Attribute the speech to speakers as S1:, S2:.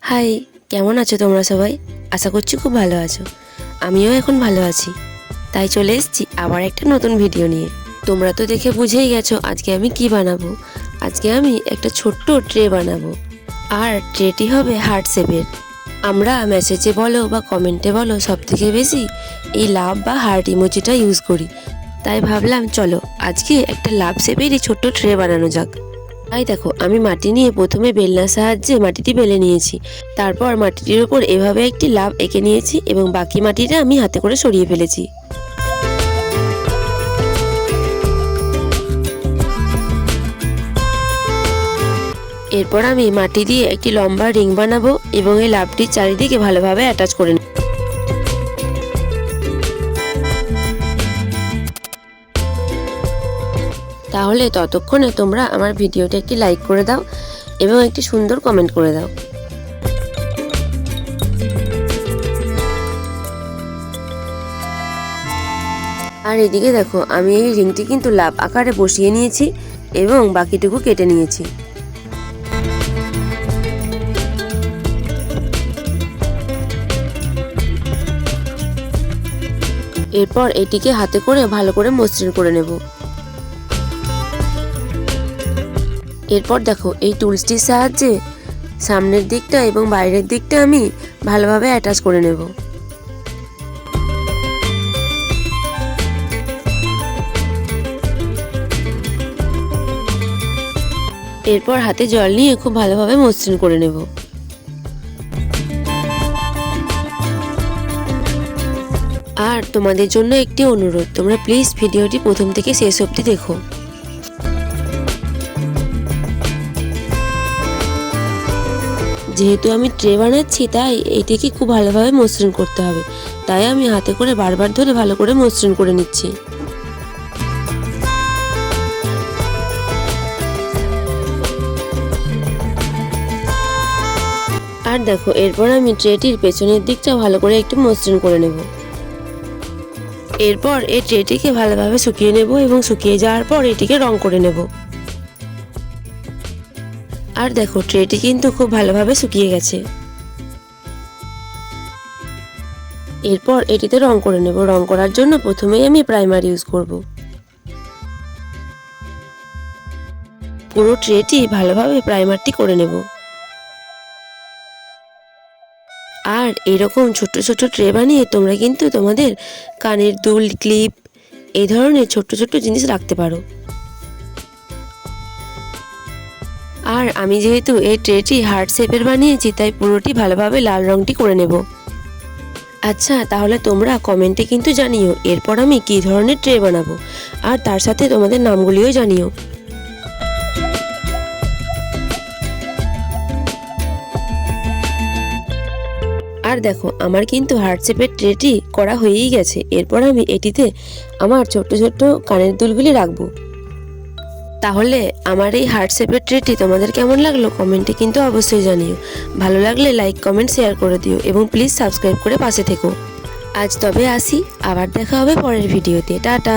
S1: High, কেমন আছো তোমরা সবাই? আশা করছি খুব ভালো আছো। আমিও এখন ভালো আছি। তাই চলে এসেছি আবার একটা নতুন ভিডিও নিয়ে। তোমরা তো দেখে বুঝেই গেছো আজকে আমি কি বানাবো। আজকে আমি একটা ছোট্ট ট্রে বানাবো, আর ট্রেটি হবে হার্ট শেপের। আমরা মেসেজে বলো বা কমেন্টে বলো সব থেকে বেশি এই লাভ বা হার্ট ইমোজিটা ইউজ করি। তাই ভাবলাম চলো আজকে একটা লাভ শেপেরই ছোট্ট ট্রে বানানো যাক। তাই দেখো, আমি মাটি নিয়ে প্রথমে বেলনার সাহায্যে মাটিটি বেলে নিয়েছি। তারপর মাটিটির ওপর এভাবে একটি লাভ এঁকে নিয়েছি এবং বাকি মাটিটা আমি হাতে করে সরিয়ে ফেলেছি। এরপর আমি মাটি দিয়ে একটি লম্বা রিং বানাবো এবং এই লাভটির চারিদিকে ভালোভাবে অ্যাটাচ করে নেব। তাহলে ততক্ষণে তোমরা আমার ভিডিওটা একটি লাইক করে দাও এবং একটি সুন্দর কমেন্ট করে দাও। আর এদিকে দেখো, আমি এই রিংটি কিন্তু লাভ আকারে বসিয়ে নিয়েছি এবং বাকিটুকু কেটে নিয়েছি। এরপর এটিকে হাতে করে ভালো করে মসৃণ করে নেব। এরপর দেখো, এই টুলসটির সাহায্যে সামনের দিকটা এবং বাইরের দিকটা আমি ভালোভাবে অ্যাটাচ করে নেব। এরপর হাতে জল নিয়ে খুব ভালোভাবে মসৃণ করে নেব। আর তোমাদের জন্য একটি অনুরোধ, তোমরা প্লিজ ভিডিওটি প্রথম থেকে শেষ অবধি দেখো। যেহেতু আমি ট্রে বানাচ্ছি তাই এইটিকে খুব ভালোভাবে মসৃণ করতে হবে, তাই আমি হাতে করে বারবার ধরে ভালো করে মসৃণ করে নিচ্ছি। আর দেখো, এরপর আমি ট্রেটির পেছনের দিকটা ভালো করে একটু মসৃণ করে নেব। এরপর এই ট্রেটিকে ভালোভাবে শুকিয়ে নেব এবং শুকিয়ে যাওয়ার পর এটিকে রং করে নেব। আর দেখো, ট্রেটি কিন্তু খুব ভালোভাবে শুকিয়ে গেছে। এরপর এটিতে রং করে নেব। রং করার জন্য প্রথমেই আমি প্রাইমার ইউজ করব। পুরো ট্রেটি ভালোভাবে প্রাইমারটি করে নেব। আর এরকম ছোট ছোট ট্রে বানিয়ে তোমরা কিন্তু তোমাদের কানের দুল, ক্লিপ এই ধরনের ছোট্ট ছোট্ট জিনিস রাখতে পারো। আর আমি যেহেতু এই ট্রেটি হার্ট শেপের বানিয়েছি তাই পুরোটি ভালোভাবে লাল রংটি করে নেব। আচ্ছা, তাহলে তোমরা কমেন্টে কিন্তু জানিও এরপর আমি কী ধরনের ট্রে বানাবো, আর তার সাথে তোমাদের নামগুলিও জানিও। আর দেখো, আমার কিন্তু হার্ট শেপের ট্রেটি করা হয়েই গেছে। এরপর আমি এটিতে আমার ছোট্ট ছোট্ট কানের দুলগুলি রাখবো। তাহলে আমার এই হার্ট শেপের ট্রেটি তোমাদের কেমন লাগলো কমেন্টে কিন্তু অবশ্যই জানিও। ভালো লাগলে লাইক, কমেন্ট, শেয়ার করে দিও এবং প্লিজ সাবস্ক্রাইব করে পাশে থেকো। আজ তবে আসি, আবার দেখা হবে পরের ভিডিওতে। টাটা।